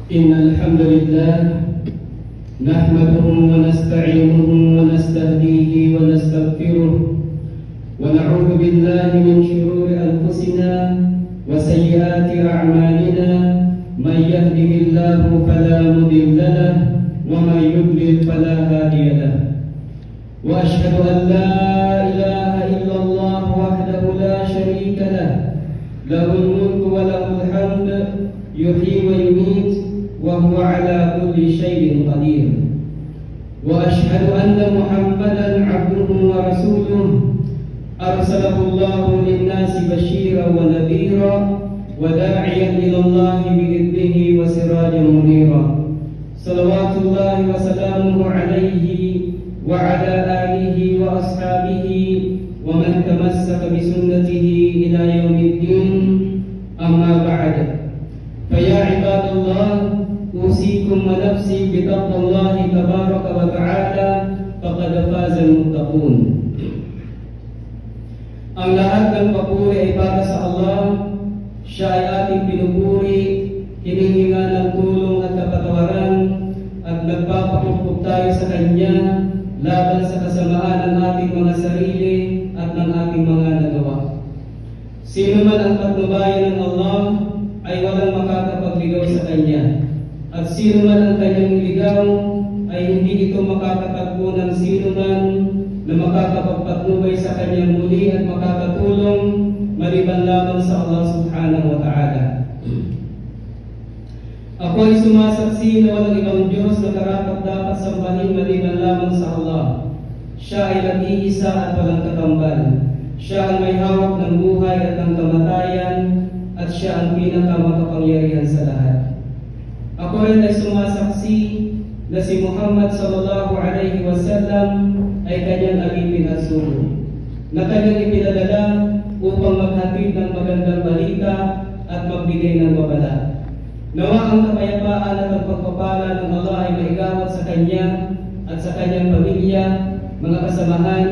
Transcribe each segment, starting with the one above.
إن الحمد لله نحمده ونستعينه ونستهديه ونستغفره ونعوذ بالله من شرور أنفسنا وسيئات أعمالنا. من يهده الله فلا مضل له ومن يضلل فلا هادي له. وأشهد أن لا إله إلا الله وحده لا شريك له، له الملك وله الحمد، يحيي ويميت وهو على كل شيء قدير. وأشهد أن محمدا عبده ورسوله أرسله الله للناس بشيرا ونذيرا وداعيا إلى الله بإذنه وسراجا منيرا. صلوات الله وسلامه عليه وعلى آله وأصحابه ومن تمسك بسنته إلى يوم الدين. أما بعد، فيا عباد الله، أوصيكم ونفسي بتقوى الله تبارك وتعالى، فقد فاز المتقون. Ang lahat ng papuri ay para sa Allah. Siya ay ating pinupuri, hinihinga ng tulong at kapatawaran, at nagpapakupkop tayo sa Kanya laban sa kasamaan ng ating mga sarili at ng ating mga nagawa. Sino man ang patnubayan ng Allah ay walang makakapagligaw sa Kanya, at sino man ang Kanyang iligaw ay hindi ito makakatagpo ng sino man na makakapagpatnubay sa Kanyang muli at makakatulong maliban lamang sa Allah subhanahu wa ta'ala. Ako ay sumasaksi na walang ibang Diyos na karapat-dapat sambahin maliban lamang sa Allah. Siya ay nag-iisa at walang katambal. Siya ang may hawak ng buhay at ng kamatayan, at siya ang pinakamakapangyarihan sa lahat. Ako rin ay sumasaksi na si Muhammad sallallahu alaihi wasallam ay kanyang alipin at sugo, na kanyang ipinadala upang maghatid ng magandang balita at magbigay ng babala. Nawa ang kapayapaan at ang pagpapala ng Allah ay maigawad sa kanya at sa kanyang pamilya, mga kasamahan,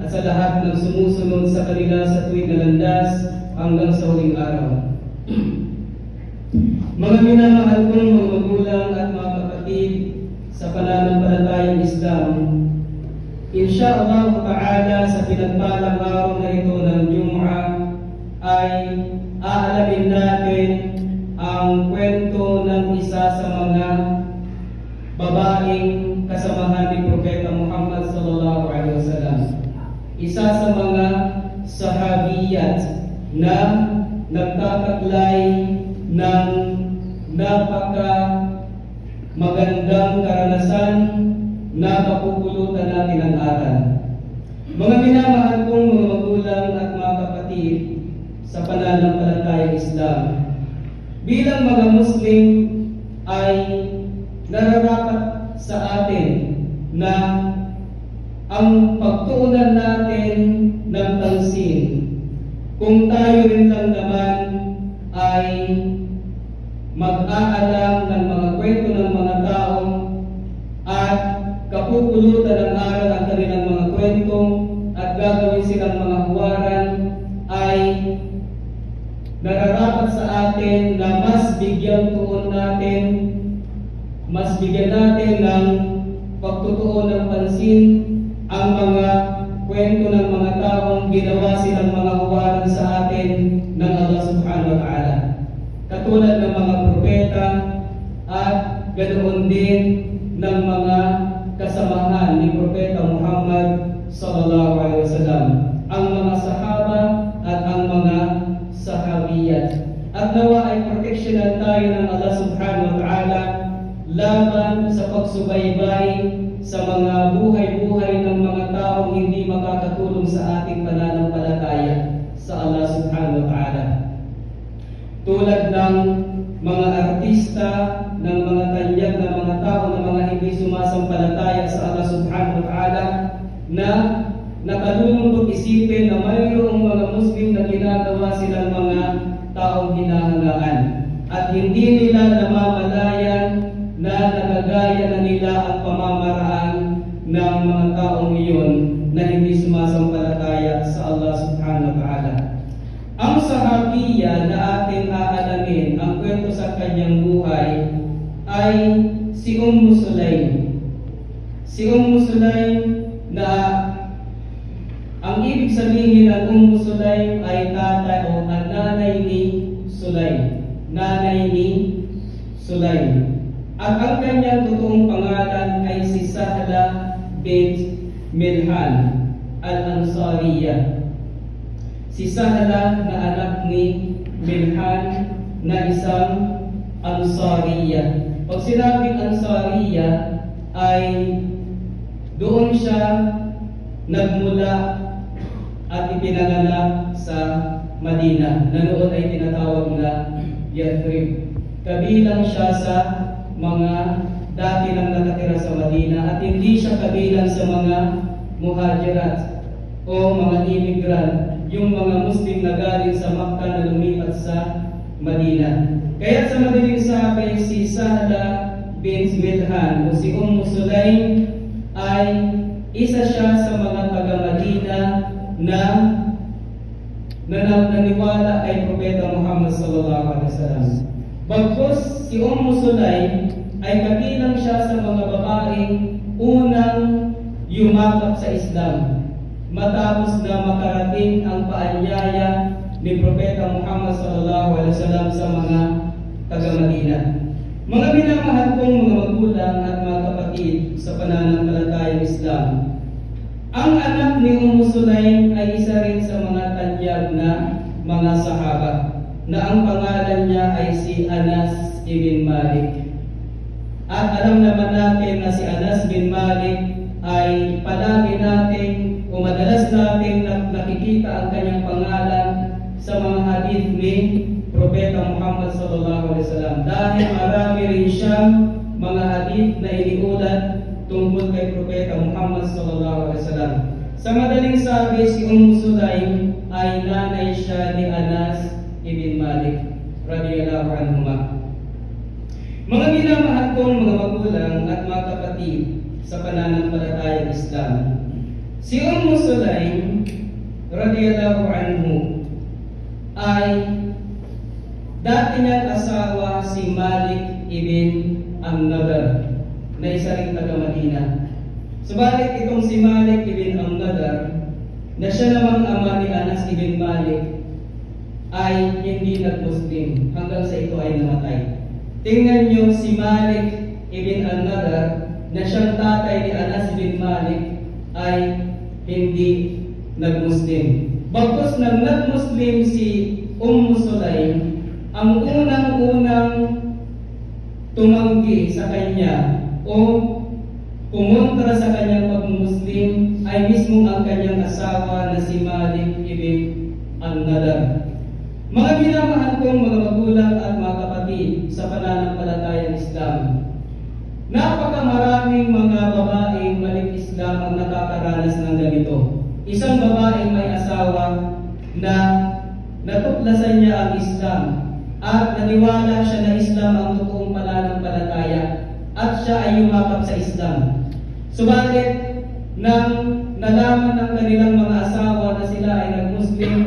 at sa lahat ng sumusunod sa kanila sa tuwing na landas hanggang sa huling araw. Mga minamahal kong mga magulang at mga kapatid sa pananampalatayang Islam, Insyaallah ta'ala sa pinagpalang araw na ito ng Jumu'ah ay aalamin natin ang kwento ng isa sa mga babaeng kasamahan ni Propeta Muhammad sallallahu alaihi wasallam. Isa sa mga sahabiyat na nagtataglay ng napaka magandang karanasan na kapupulutan natin ang aral. Mga minamahal kong mga magulang at mga kapatid sa pananampalatayang Islam, bilang mga Muslim ay nararapat sa atin na ang pagtuunan natin ng pansin kung tayo rin lang naman ay mag-aalam ng mga kwento ng mga tao at kapupulutan ng aral ang kanilang mga kwento at gagawin silang mga huwaran, ay nararapat sa atin na mas bigyan natin ng pagtutuon ng pansin ang mga kwento ng mga taong ginawa silang mga huwaran sa atin ng Allah subhanahu wa ta'ala, katulad ng mga propeta at ganoon din ng mga kasamahan ni Propeta Muhammad sallallahu alaihi wasallam, ang mga sahaba at ang mga sahabiyat. At nawa ay proteksyonan tayo ng Allah subhanahu wa ta'ala laban sa pagsubaybay sa mga buhay-buhay ng mga taong hindi makakatulong sa ating pananampalataya sa Allah subhanahu wa ta'ala, tulad ng mga artista, ng mga tanyag na mga tao, ng mga hindi sumasampalataya sa Allah subhanahu wa ta'ala, na nakalulungkot isipin na mayroong mga Muslim na ginagawa silang mga taong hinahangaan at hindi nila namamalayan na nagagaya na nila ang pamamaraan ng mga taong iyon na hindi sumasampalataya sa Allah subhanahu wa ta'ala. Ang sahabiya na ating aalamin ang kwento sa kanyang buhay ay si Sulaim. Si Sulaim na ang ibig sabihin ng Sulaim ay tatay o nanay ni Sulaim. Nanay ni Sulaim. At ang kanyang totoong pangalan ay si Sahla bint Milhan al-Ansariya. Si Sahla na anak ni Milhan na isang Ansariya. Pag sinabing Ansariya ay doon siya nagmula at ipinanganak sa Madina na noon ay tinatawag na Yathrib. Kabilang siya sa mga dati nang nakatira sa Madina at hindi siya kabilang sa mga muhajirat o mga immigrant, yung mga Muslim na galing sa Makkah na lumipat sa Madina. Kaya sa madaling sabi, si Sahla bint Milhan o si Sulaim ay isa siya sa mga taga-Madina na naniwala kay Propeta Muhammad sallallahu alaihi wasallam. Bagkus si Sulaim ay kabilang siya sa mga babaeng unang yumakap sa Islam matapos na makarating ang paanyaya ni Propeta Muhammad sallallahu alaihi wasallam sa mga taga-Madina. Mga minamahal kong mga magulang at mga kapatid sa pananampalatayang Islam, ang anak ni Sulaim ay isa rin sa mga tanyag na mga sahaba na ang pangalan niya ay si Anas ibn Malik. At alam naman natin na si Anas bin Malik ay palagi natin o madalas natin nakikita ang kanyang pangalan sa mga hadith ni Propeta Muhammad sallallahu alaihi wasallam dahil marami rin siyang mga hadith na iniulat tungkol kay Propeta Muhammad sallallahu alaihi wasallam. Sa madaling sabi, si Sulaim ay nanay siya ni Anas ibn Malik radhiyallahu anhuma. Mga minamahal kong mga magulang at mga kapatid sa pananampalatayang Islam, si Sulaim radhiyallahu anhu ay dati niyang asawa si Malik ibn An-Nadar na isa ring taga-Madina. Subalit itong si Malik ibn An-Nadar na siya namang ama ni Anas ibn Malik ay hindi nag-Muslim hanggang sa ito ay namatay. Tingnan niyo si Malik ibn An-Nadar na siyang tatay ni Anas ibn Malik ay hindi nag-Muslim. Bagkus nang nag-Muslim si Sulaim, ang unang-unang tumanggi sa kanya o kumontra sa kanyang pag-Muslim ay mismo ang kanyang asawa na si Malik ibn An-Nadar. Mga minamahal kong mga magulang at mga kapatid sa pananampalatayang Islam, napakamaraming mga babaeng malik Islam ang nakakaranas ng ganito. Isang babaeng may asawa na natuklasan niya ang Islam at naniwala siya na Islam ang totoong pananampalataya at siya ay yumakap sa Islam. Subalit, nang nalaman ng kanilang mga asawa na sila ay nag-Muslim,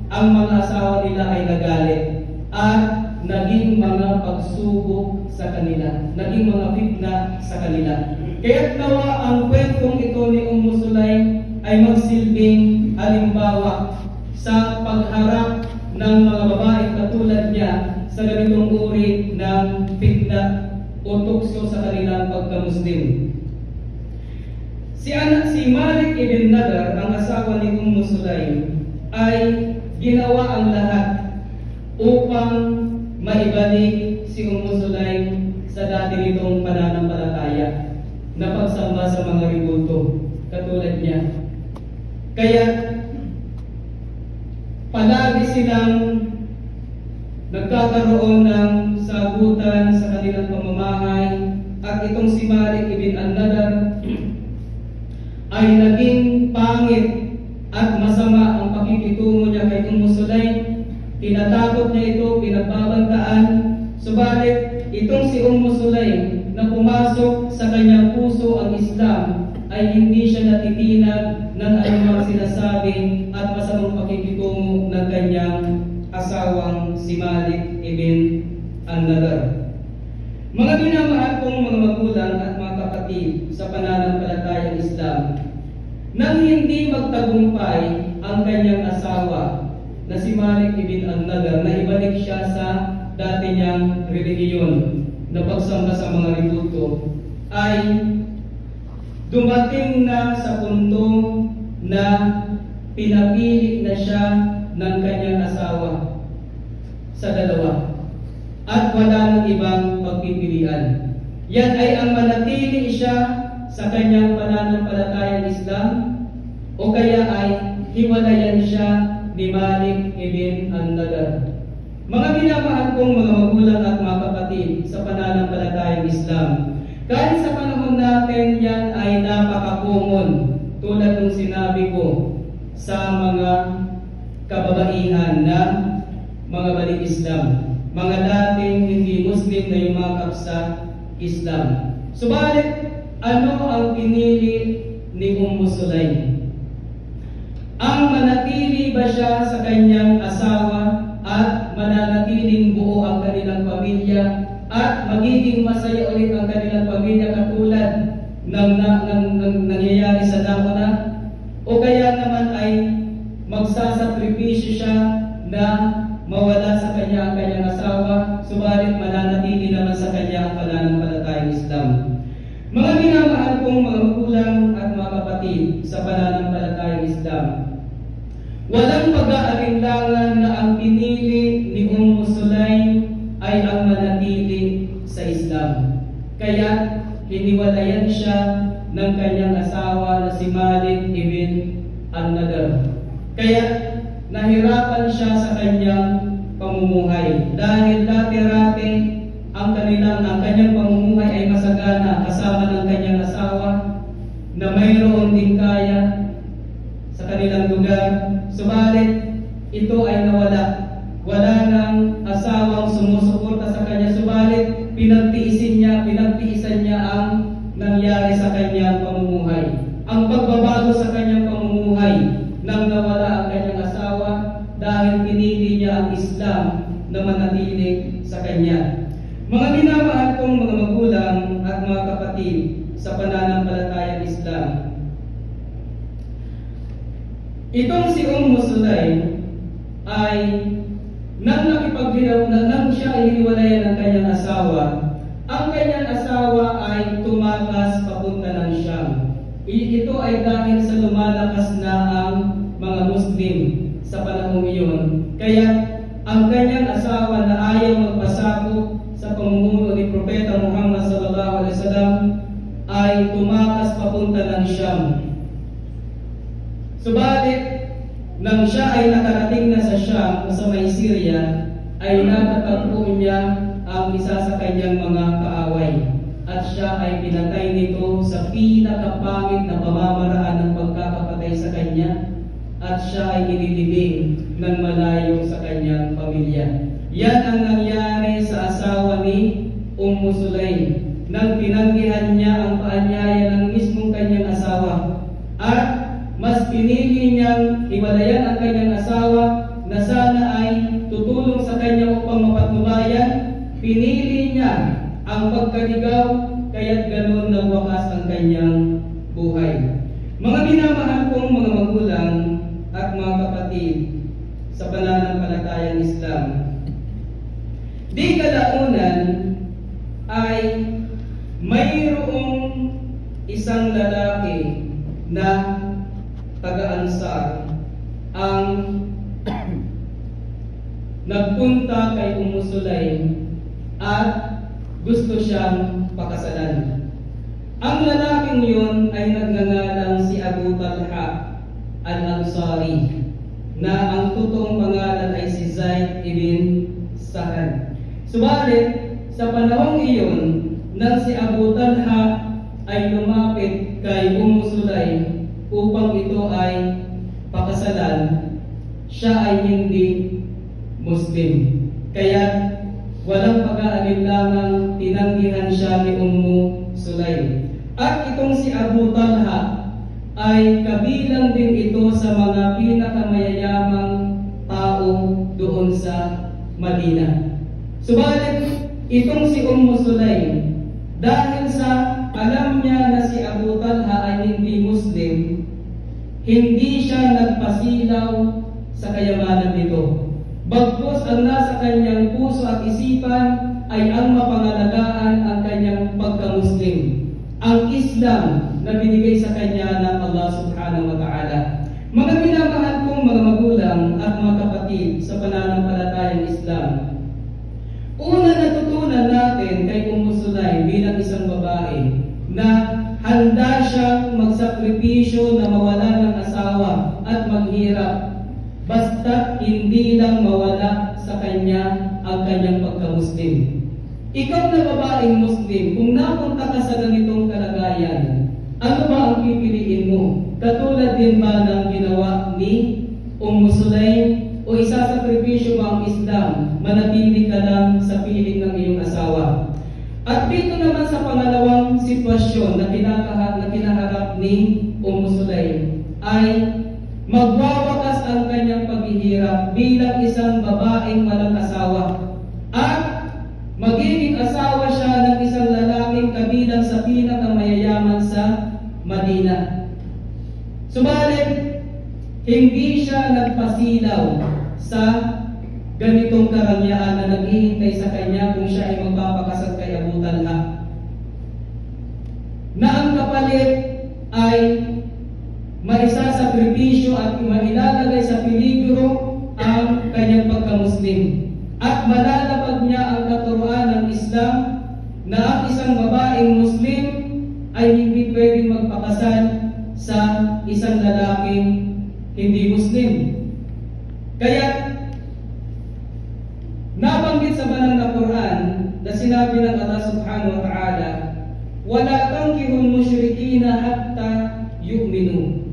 ang mga asawa nila ay nagalit at naging mga pagsubok sa kanila, naging mga fitna sa kanila. Kaya't nawa ang kwentong ito ni Sulaim ay magsilbing halimbawa sa pagharap ng mga babaeng katulad niya sa ganitong uri ng fitna o tukso sa kanilang pagka-Muslim. Si Malik ibn Nadar, ang asawa ni Sulaim, ay ginawa ang lahat upang maibalik si Sulaim sa dati nitong pananampalataya na pagsamba sa mga ribulto katulad niya. Kaya palagi silang nagkakaroon ng sagutan sa kanilang pamamahay at itong si Malik ibn An-Nadar ay naging pangit at masama ang pakikitungo niya kay Sulaim. Tinatakot niya ito, pinagbabantaan. Subalit itong si Sulaim na pumasok sa kanyang puso ang Islam ay hindi siya natitinag ng anumang sinasabi at masamang pakikitungo ng kanyang asawang si Malik ibn An-Nadar. Mga minamahal kong mga magulang at mga kapatid sa pananampalatayang Islam, nang hindi magtagumpay ang kanyang asawa na si Malik ibn al-Nadar na ibalik siya sa dati niyang relihiyon na pagsamba sa mga ributo, ay dumating na sa punto na pinapili na siya ng kanyang asawa sa dalawa at wala nang ibang pagpipilian. Yan ay ang manatili siya sa kanyang pananampalatayang Islam o kaya ay hiwalayan siya ni Malik ibn al-Nadar. Mga minamahal kong mga magulang at mga kapatid sa pananampalatayang Islam, kahit sa panahon natin yan ay napaka-common tulad ng sinabi ko sa mga kababaihan na mga balik Islam, mga dating hindi Muslim na yumakap sa Islam. Subalit, ano ang pinili ni Sulaim? Ang manatili ba siya sa kanyang asawa at mananatiling buo ang kanilang pamilya at magiging masaya ulit ang kanilang pamilya katulad ng nangyayari sa nauna? O kaya naman ay magsasakripisyo siya na mawala sa kanya ang kanyang asawa, subalit mananatili naman sa kanya ang pananampalatayang Islam? Mga minamahal kong mga magulang at mga kapatid sa pananampalatayang Islam, walang pag-aalinlangan na ang pinili ni Sulaim ay ang manatili sa Islam. Kaya hiniwalayan siya ng kanyang asawa na si Malik ibn al-Nadar. Kaya nahirapan siya sa kanyang pamumuhay dahil dati-rati ang kanyang pamumuhay ay masagana kasama ng kanyang asawa na mayroon din kaya sa kanilang lugar. Subalit ito ay nawala. Wala nang asawang sumusuporta sa kanya, subalit pinagtiisan niya ang nangyari sa kanyang pamumuhay. Ang pagbabago sa kanyang pamumuhay nang nawala ang kanyang asawa dahil pinili niya ang Islam na manatili sa kanya. Mga minamahal kong mga magulang at mga kapatid sa pananampalatayang Islam, itong si Sulaim ay nang siya ay hiniwalayan ng kanyang asawa, ang kanyang asawa ay tumakas papunta ng Syam. Ito ay dahil sa lumalakas na ang mga Muslim sa panahong iyon. Kaya ang kanyang asawa na ayaw magpasakop sa pamumuno ni Propeta Muhammad sallallahu alaihi wasallam ay tumakas papunta ng Syam. Subalit, nang siya ay nakarating na sa Syam o sa may Syria, ay natatagpo niya ang isa sa kanyang mga kaaway. At siya ay pinatay nito sa pinakapangit na pamamaraan ng pagkakapatay sa kanya. At siya ay inilibing ng malayo sa kanyang pamilya. Yan ang nangyari sa asawa ni Sulaim nang tinanggihan niya ang paanyaya ng mismong kanyang asawa. At mas pinili niyang hiwalayan ang kanyang asawa na sana ay tutulong sa kanya upang mapatnubayan. Pinili niya ang pagkaligaw, kaya't ganoon nagwakas ang kanyang buhay. Mga minamahal kong mga magulang at mga kapatid sa pananampalatayang Islam, di kalaunan ay mayroong isang lalaki na taga-Ansar ang nagpunta kay Sulaim at gusto siyang pakasalan. Ang lalaking yun ay nagngangalang si Abu Talha al-Ansari na ang totoong pangalan ay si Zaid ibn Sahal. Subalit, sa panahong iyon, nang si Abu Talha ay lumapit kay Sulaim upang ito ay pakasalan, siya ay hindi Muslim. Kaya walang pag-aalinlangang tinanggihan siya ni Sulaim. At itong si Abu Talha ay kabilang din ito sa mga pinakamayayamang tao doon sa Madina. Subalit itong si Sulaim hindi siya nagpasilaw sa kayamanan nito. Bagkus ang nasa kanyang puso at isipan ay ang mapangalagaan ang kanyang pagka-Muslim, ang Islam na binigay sa kanya ng Allah subhanahu wa ta'ala. Mga minamahal kong mga magulang at mga kapatid sa pananampalatayang Islam, una natutunan natin kay Sulaym bilang isang babae na handa siyang magsakripisyo na mawala ng asawa at maghirap basta't hindi lang mawala sa kanya ang kanyang pagka-Muslim. Ikaw na babaeng Muslim, kung napunta ka sa ganitong kalagayan, ano ba ang pipiliin mo? Katulad din ba ng ginawa ni Sulaym o isasakripisyo ba ang Islam, manatili ka lang sa piling ng iyong asawa? At dito naman sa pangalawang sitwasyon na kinaharap ni Sulaym ay magwawakas ang kanyang paghihirap bilang isang babaeng walang asawa at magiging asawa siya ng isang lalaking kabilang sa pinakamayayaman sa Madina. Subalit, hindi siya nagpasilaw sa ganitong karangyaan na naghihintay sa kanya kung siya ay magpapakasal kay Abu Talha, na ang kapalit ay maisasakripisyo at mailalagay sa peligro ang kanyang pagka-Muslim, at malalapag niya ang katuruan ng Islam na ang isang babaeng Muslim ay hindi pwedeng magpakasal sa isang lalaking hindi Muslim. Kaya nabanggit sa banal na Quran na sinabi ng Allah subhanahu wa ta'ala, "Wala tankihul musyrikina hatta yu'minu.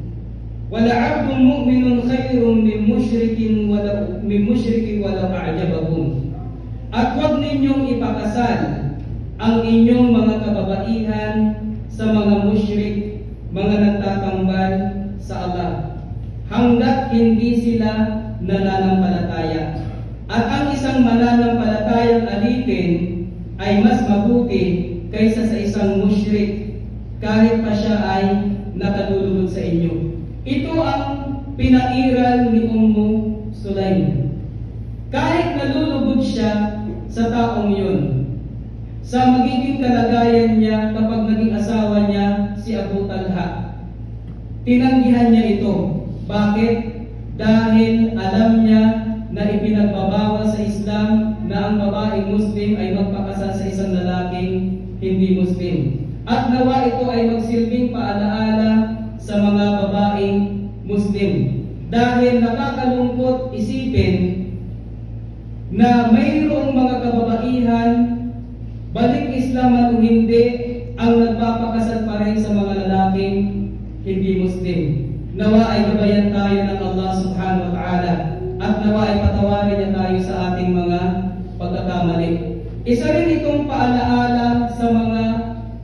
Wala 'abdun mu'minun khairun min musyrikin walau a'jabakum." At huwag ninyong ipakasal ang inyong mga kababaihan sa mga musyrik, mga nagtatambal sa Allah, hanggat hindi sila nananampalataya. At ang isang mananampalatayang alipin ay mas mabuti kaysa sa isang musyrik, kahit pa siya ay nakalulugod sa inyo. Ito ang pinairal ni Sulaym. Kahit nalulugod siya sa taong yun, sa magiging kalagayan niya kapag naging asawa niya si Abu Talha, tinanggihan niya ito. Bakit? Dahil alam niya na ipinagbabawal sa Islam na ang babaeng Muslim ay magpakasal sa isang lalaking hindi Muslim. At nawa ito ay magsilbing paalaala sa mga babaeng Muslim. Dahil nakakalungkot isipin na mayroong mga kababaihan, balik Islam at hindi, ang nagpapakasal pa rin sa mga lalaking hindi Muslim. Nawa ay gabayan tayo ng Allah subhanahu wa ta'ala at nawa ay patawarin niya tayo sa ating mga pagkakamali. Isa rin itong paalaala sa mga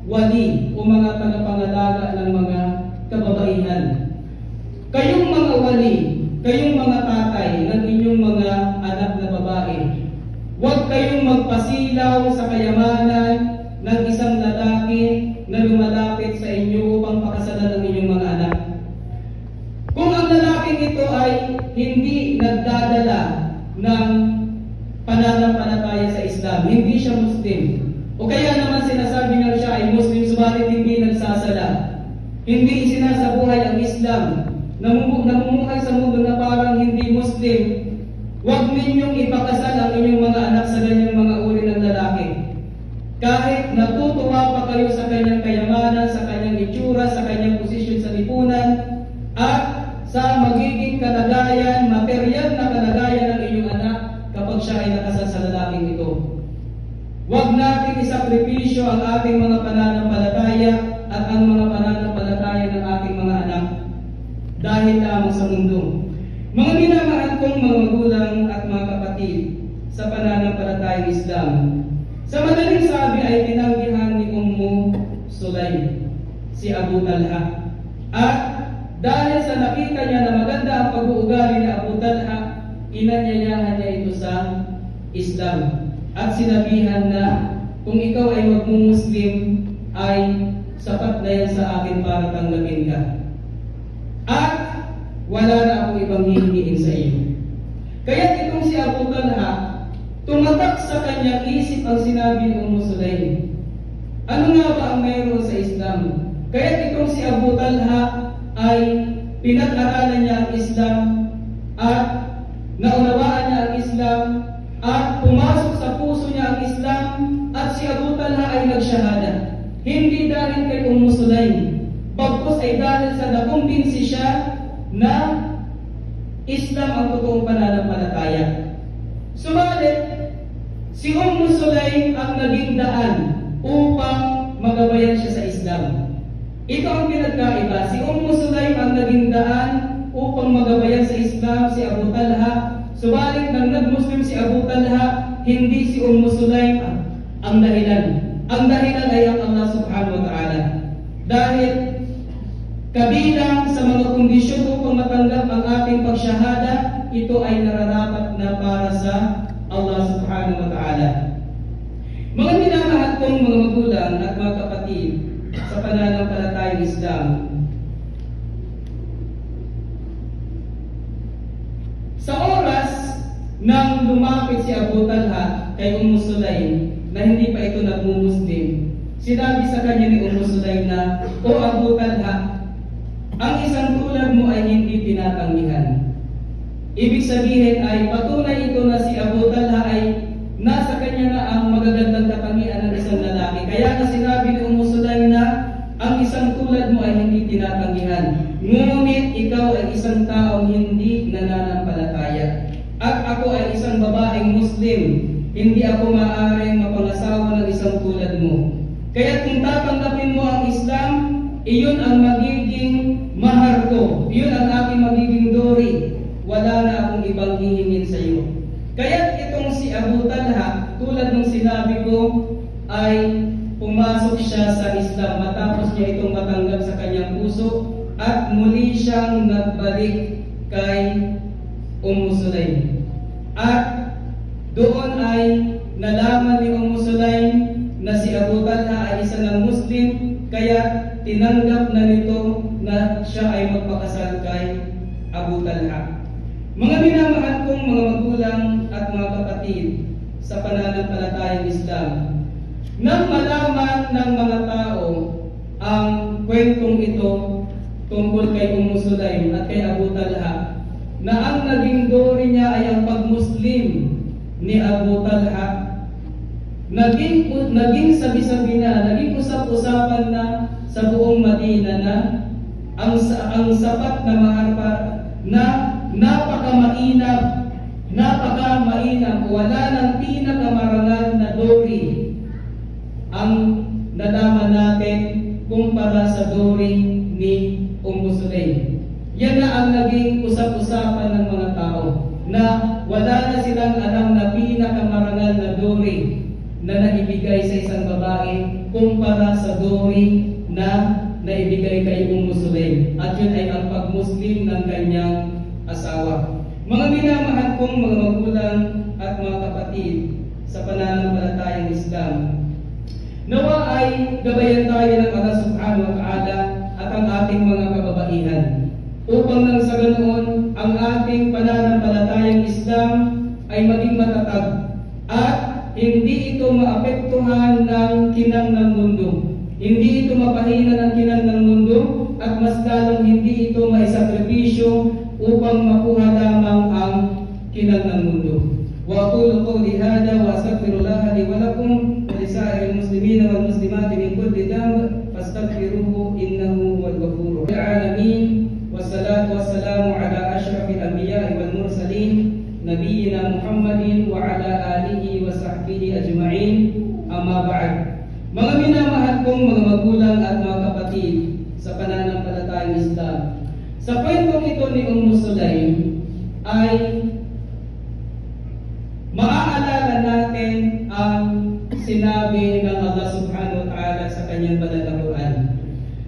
wali o mga tagapangalaga ng mga kababaihan. Kayong mga wali, kayong mga tatay ng inyong mga anak na babae, huwag kayong magpasilaw sa kayamanan ng isang lalaki na lumalapit sa inyo upang pakasalan ng inyong mga anak. Kung ang lalaking ito ay hindi nagdadala ng pananampalataya sa Islam, hindi siya Muslim, o kaya naman sinasabi nga siya ay Muslim subalit hindi nagsasala, hindi isinasabuhay ang Islam, namumuhay sa mundo na parang hindi Muslim, huwag ninyong ipakasal ang inyong mga anak sa ganyang mga uri ng lalaki. Kahit natutuwa pa kayo sa kanyang kayamanan, sa kanyang itsura, sa kanyang posisyon sa lipunan, at sa magiging kalagayan, material na kalagayan ng inyong anak kapag siya ay nakasal sa lalaking ito. Huwag natin isakripisyo ang ating mga pananampalataya at ang mga pananampalataya ng ating mga anak dahil lamang sa mundo. Mga minamahal kong mga magulang at mga kapatid sa pananampalatayang Islam, sa madaling sabi ay tinanggihan ni Sulaym si Abu Talha. At dahil sa nakita niya na maganda ang pag-uugali ni Abu Talha, inanyayahan niya ito sa Islam. At sinabihan na kung ikaw ay magmumuslim ay sapat na yan sa akin para tanggapin ka. At wala na akong ibang hihingin sa iyo. Kaya itong si Abu Talha, tumatak sa kanyang isip ang sinabi ni Sulaim. Ano nga ba ang mayroon sa Islam? Kaya itong si Abu Talha ay pinag-aralan niya ang Islam at naunawaan niya ang Islam at pumasok sa puso niya ang Islam at si Abu Talha ay nagsyahada. Hindi dahil kay Sulaim, bagkus ay dahil sa nakumbinsi siya na Islam ang totoong pananampalataya. Subalit, si Sulaim ang naging daan upang magabayan siya sa Islam. Ito ang pinagkaiba. Si Sulaim ang naging daan upang magabayan sa Islam si Abu Talha. Subalit nang nag-Muslim si Abu Talha, hindi si Sulaim ang dahilan. Ang dahilan ay ang Allah subhanahu wa ta'ala. Dahil kabilang sa mga kondisyon upang matanggap ang ating pagsyahada, ito ay nararapat na para sa Allah subhanahu wa ta'ala. Mga minamahal kong mga magulang at mga kapatid sa pananampalatayang Islam, sa oras nang lumapit si Abu Talha kay Sulaim na hindi pa ito nagmumuslim, sinabi sa kanya ni Sulaim na, "O Abu Talha, ang isang tulad mo ay hindi tinatanggihan." Ibig sabihin ay patunay ito na si Abu Talha ay nasa kanya na ang magagandang katangian ng isang lalaki. Kaya na sinabi ni Sulaim na ang isang tulad mo ay hindi tinatanggihan. Ngunit ikaw ay isang taong hindi nananampalataya. At ako ay isang babaeng Muslim. Hindi ako maaaring mapangasawa ng isang tulad mo. Kaya kung tatanggapin mo ang Islam, iyon ang magiging mahar ko. Iyon ang aking magiging dori. Wala na akong ibang hihingin sa iyo. Kaya itong si Abu Talha, tulad ng sinabi ko, ay pumasok siya sa Islam matapos niya itong matanggap sa kanyang puso at muli siyang nagbalik kay Sulaim. At doon ay nalaman ni Sulaim na si Abu Talha ay isa ng Muslim, kaya tinanggap na nito na siya ay magpakasal kay Abu Talha. Mga minamahal kong mga magulang at mga kapatid sa pananampalatayang Islam, nang malaman ng mga tao ang kwentong ito tungkol kay Sulaim at kay Abu Talha, na ang naging dori niya ay ang pag-Muslim ni Abu Talha, naging sabi-sabi na, naging usap-usapan na sa buong Madina na ang sapat na mahar na napakamainam, wala ng pinakamarangal na dori ang nalaman natin kumpara sa dori ni Sulaim. Yan na ang naging usap-usapan ng mga tao, na wala na silang alam na pinakamarangal na dori na naibigay sa isang babae kumpara sa dori na naibigay kay Sulaim. At yun ay ang pag-Muslim ng kanyang asawa. Mga minamahal kong mga magulang at mga kapatid sa pananampalatayang Islam, nawa ay gabayan tayo ng Allah subhanahu wa ta'ala at ang ating mga kababaihan, upang nang sa ganoon ang ating pananampalatayang Islam ay maging matatag at hindi ito maapektuhan ng kinang ng mundo. Hindi ito mapahina ng kinang ng mundo, at mas lalong hindi ito maisakripisyo upang makuha lamang ang kinang ng mundo. Wa aqulu qawli hadha wa astaghfirullah li wa lakum wa li sa'iril muslimina wal muslimati min kulli dhanb fastaghfiruhu innahu huwal ghafurur rahim. Wassalatu wassalamu ala asyrafil anbiya'i wal mursalin nabiyyina Muhammadin wa ala alihi wa sahbihi ajma'in. Amma ba'd. Mga minamahal kong mga magulang at mga kapatid sa pananampalatayang Islam, sa kwentong ito ni Sulaim ay maaalala natin ang sinabi ng Allah subhanahu wa ta'ala sa kanyang banal na Quran.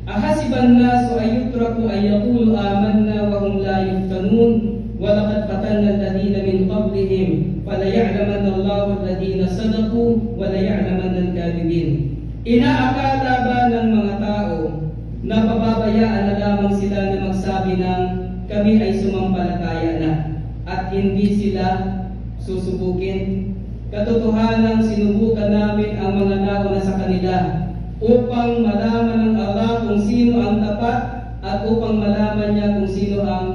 Ahasiban nasu ayutraku ay yaqulu amanna wa hum la yuftanun wa laqad fatanna alladhina min qablihim falaya'lamanna Allahu alladhina sadaqu wa laya'lamanna al-kadhibin. Inaakala ba ng mga tao na pababayaan na lamang sila na magsabi ng kami ay sumampalataya na at hindi sila susubukin. Katotohanan, sinubukan namin ang mga nauna sa kanila upang malaman ng Allah kung sino ang tapat at upang malaman niya kung sino ang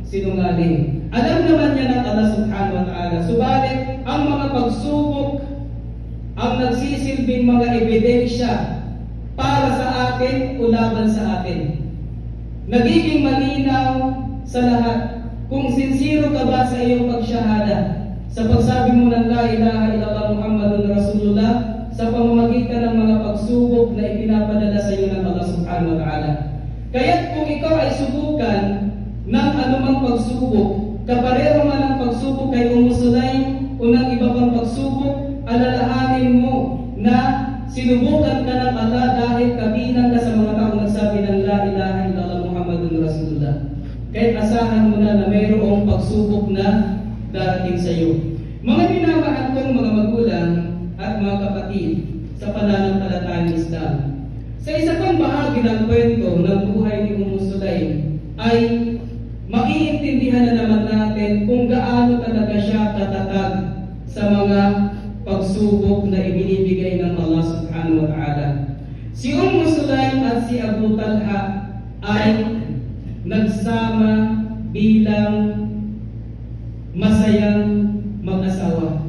sinungaling. Alam naman niya ng Allah subhanahu wa ta'ala. Subalit, ang mga pagsubok ang nagsisilbing mga ebidensya para sa atin o laban sa atin. Nagiging malinaw sa lahat kung sincero ka ba sa iyong pagsyahada, sa pagsabi mo ng La ilaha illallah Muhammadun Rasulullah, sa pamamagitan ng mga pagsubok na ipinapadala sa iyo ng Allah subhanahu wa ta'ala. Kaya't kung ikaw ay subukan ng anumang pagsubok, kapareho man ang pagsubok kay Sulaym o ng iba pang pagsubok, alalahanin mo na sinubukan ka ng Allah dahil kabilang ka sa mga taong nagsabi ng La ilaha illallah Muhammadun Rasulullah. Kahit asahan mo na mayroong pagsubok na darating sa iyo. Mga minamahal kong mga magulang at mga kapatid sa pananampalatayang Islam, sa isa pang bahagi ng kwento ng buhay ni Sulaym ay maiintindihan na naman natin kung gaano talaga siya katatag sa mga pagsubok na ibinibigay ng Allah subhanahu wa ta'ala. Si Sulaym at si Abu Talha ay nagsama bilang masayang mag-asawa.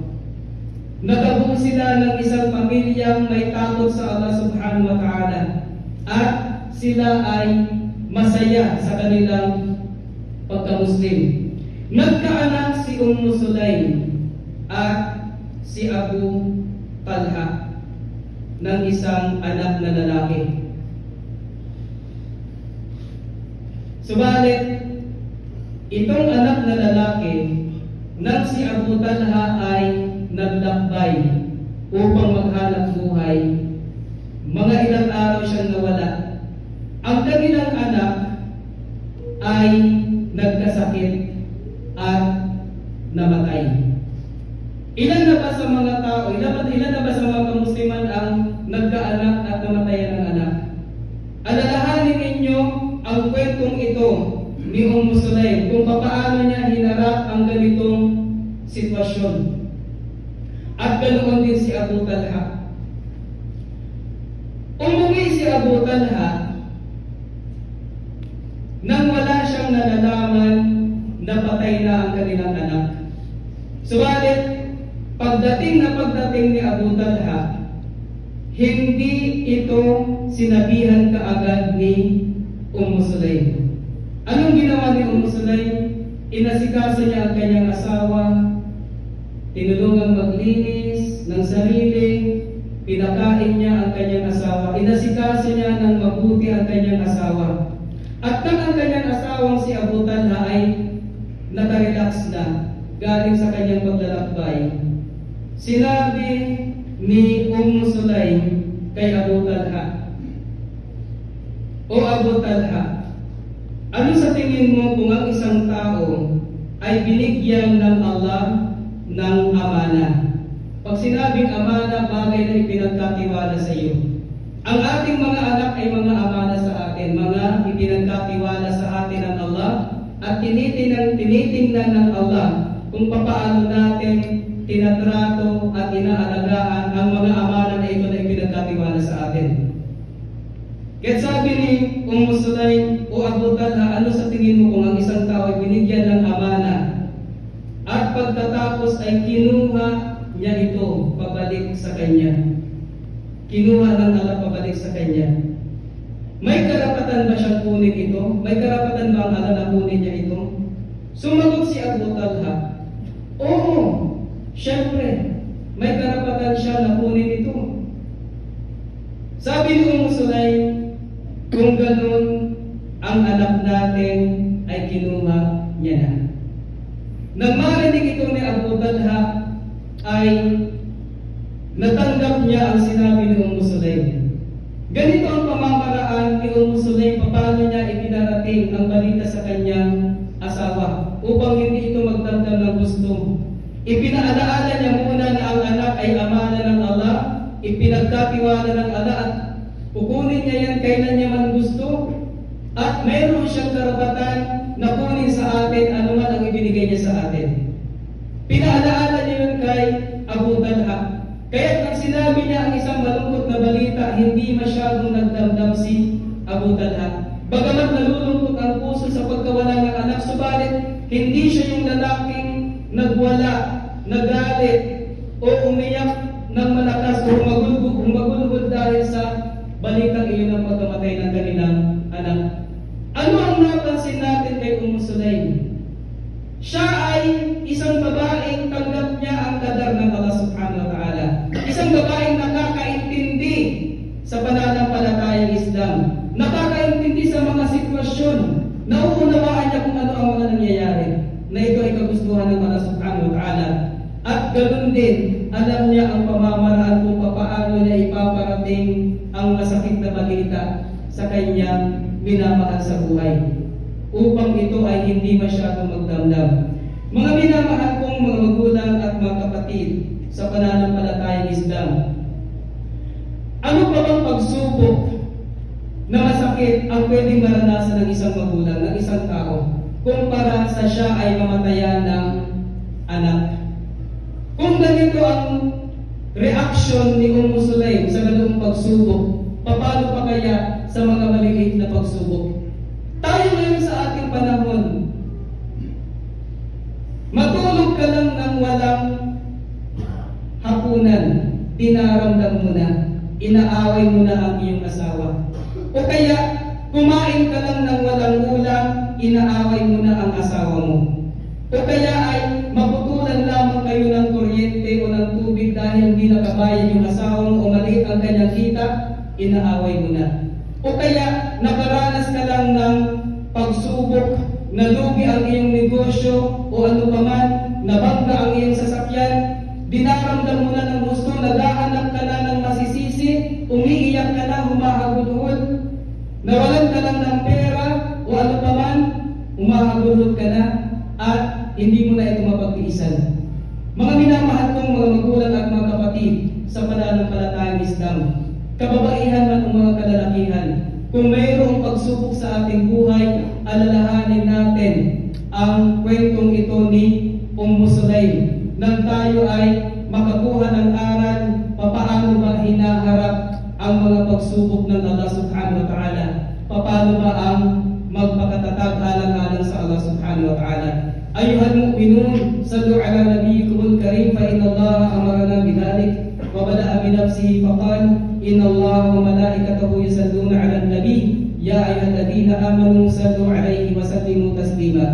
Nakabuo sila ng isang pamilyang may takot sa Allah subhanahu wa ta'ala at sila ay masaya sa kanilang pagka-Muslim. Nagkaanak si Sulaym at si Abu Talha ng isang anak na lalaki. Subalit, itong anak na lalaki nang si Abu Talha ay naglakbay upang maghanap buhay, mga ilang araw siyang nawala. Ang kanilang anak ay nagkasakit at namatay. Ilan na ba sa mga tao, ilan na ba sa mga kamusliman ang nagkaanak at namatayan ng anak? Alalahanin ninyo ang kwentong ito ni Sulaym kung paano niya hinarap ang ganitong sitwasyon. At ganoon din si Abu Talha. Umuwi si Abu Talha nang wala siyang nalalaman na patay na ang kanilang anak. Subalit, pagdating ni Abu Talha, hindi ito sinabihan kaagad ni Sulaym. Anong ginawa ni Sulaym? Inasikaso niya ang kanyang asawa, tinulungang maglinis ng sarili, pinakain niya ang kanyang asawa, inasikaso niya ng mabuti ang kanyang asawa. At nang ang kanyang asawang si Abu Talha ay nakarelax na galing sa kanyang paglalakbay, sinabi ni Sulaym kay Abu Talha, O Abu Talha, ano sa tingin mo kung ang isang tao ay binigyan ng Allah ng amana? Pag sinabing amana, bagay na ipinagkatiwala sa iyo. Ang ating mga anak ay mga amana sa atin, mga ipinagkatiwala sa atin ng Allah, at tinitingnan ng Allah kung paano natin tinatrato at inaalagaan ang mga amana na ito na ipinagkatiwala sa atin. Kaya sabi ni Sulaym, O Abu Talha, ano sa tingin mo kung ang isang tao ay binigyan ng amana at pagtatapos ay kinuha niya ito pabalik sa kanya? Kinuha ng Allah pabalik sa kanya. May karapatan ba siyang kunin ito? May karapatan ba ang Allah na kunin niya ito? Sumagot si Abu Talha, Oo, syempre, may karapatan siya na kunin ito. Sabi ni Sulaym, kung ganun, ang anak natin ay kinuha niya na. Nang marinig ito ni Abu Talha, ay natanggap niya ang sinabi ni Sulaym. Ganito ang pamamaraan ni Sulaym paano niya ipinarating ang balita sa kanyang asawa upang hindi ito magdamdam ng gusto. Ipinaalaala niya muna na ang anak ay amana ng Allah, ipinagkatiwala ng Allah at kukunin niya yan kailan niya man gusto, at mayroon siyang karapatan na kunin sa atin anuman ang ibinigay niya sa atin. Pinaalaala niya yun kay Abu Talha. Kaya nang sinabi niya ang isang malungkot na balita, hindi masyadong nagdamdam si Abu Talha. Bagamat nalulungkot ang puso sa pagkawala ng anak, subalit hindi siya yung lalaking nagwala, nagalit, o umiyak ng malakas o humagulgol dahil sa balitang iyon ng pagkamatay ng kanilang anak. Ano ang napansin natin kay Sulaim? Siya ay isang babaeng tanggap niya ang qadar ng Allah subhanahu wa ta'ala. Isang babaeng nakakaintindi sa pananampalatayang Islam. Nakakaintindi sa mga sitwasyon. Nauunawaan niya kung ano ang mga nangyayari. Na ito ay kagustuhan ng Allah subhanahu wa ta'ala. At ganoon din, alam niya ang pamamaraan kung paano niya ipaparating ang masakit na balita sa kanyang minamahal sa buhay, upang ito ay hindi masyadong magdamdam. Mga minamahal kong mga magulang at mga kapatid sa pananampalatayang Islam, ano pa bang pagsubok na masakit ang pwedeng maranasan ng isang magulang, ng isang tao, kumpara sa siya ay mamatayan ng anak? Kung ganito ang reaksyon ni Sulaim sa ganoong pagsubok, paano pa kaya sa mga maliliit na pagsubok? Tayo ngayon sa ating panahon, matulog ka lang ng walang hapunan, dinaramdam mo na, inaaway mo na ang iyong asawa. O kaya, kumain ka lang ng walang ulam, inaaway mo na ang asawa mo. O kaya ay maputulan lamang kayo ng kuryente o ng tubig dahil hindi nakabayad yung asawa mo o maliit ang kanyang kita, inaaway mo na. O kaya nakaranas ka lang ng pagsubok, nalugi ang iyong negosyo o ano pa man, nabangga ang iyong sasakyan, dinaramdam mo na ng gusto, naghahanap ka na ng masisisi, umiiyak ka na, humahagulhol, nawalan ka lang ng pera o ano pa man, humahagulhol ka na, at hindi mo na ito mapagtiisan. Mga minamahal kong mga magulang at mga kapatid sa pananampalatayang Islam, kababaihan man o mga kalalakihan, kung mayroong pagsubok sa ating buhay, alalahanin natin ang kwentong ito ni Sulaim, nang tayo ay makakuha ng aral papaano ba hinaharap ang mga pagsubok ng Allah subhanahu wa ta'ala, paano ba ang magpakatatag alang-alang sa Allah subhanahu wa ta'ala. Ayuhal mu'minun, sallu ala nabiyyikumul karim, fa inna Allah amarana bidhalik wa bada'a binafsihi faqal inna Allah wa malaikatahu yusalluna ala nabi ya ayyuhalladhina amanu sallu alaihi wa sallimu taslima.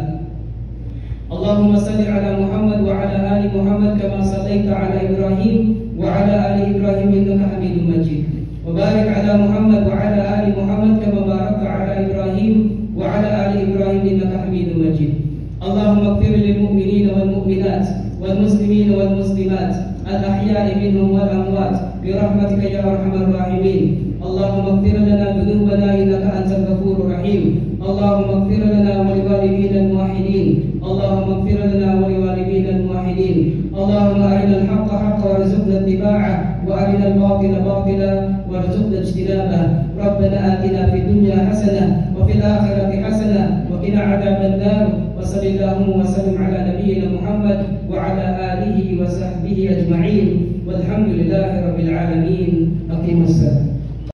Allahumma salli ala Muhammad wa ala ali Muhammad kama sallaita ala Ibrahim wa ala ali Ibrahim innaka Hamidum Majid. Wa barik ala Muhammad wa ala ali Muhammad kama barakta ala Ibrahim wa ala ali Ibrahim innaka Hamidum Majid. Allahumma ighfir lil mu'minina wal mu'minat wal muslimina wal muslimat al ahya'i minhum wal amwat bi rahmatika ya arhamar rahimin. Allahumma ighfir lana dhunubana innaka antal ghafurur rahim. Allahumma ighfir lana wa liwalidina al muwahhidin. Allahumma ighfir lana wa liwalidina al muwahhidin. Allahumma arina al haqqa haqqan warzuqna ittiba'ah wa arina al batila batila warzuqna ijtinabah. Rabbana atina fid dunya hasanah wa fil akhirati hasanah wa qina adzaban nar. Wa sallallahu wa sallim ala nabiyyina Muhammad wa ala alihi wa sahbihi ajma'in. Walhamdulillahi rabbil alamin. Aqimus salat.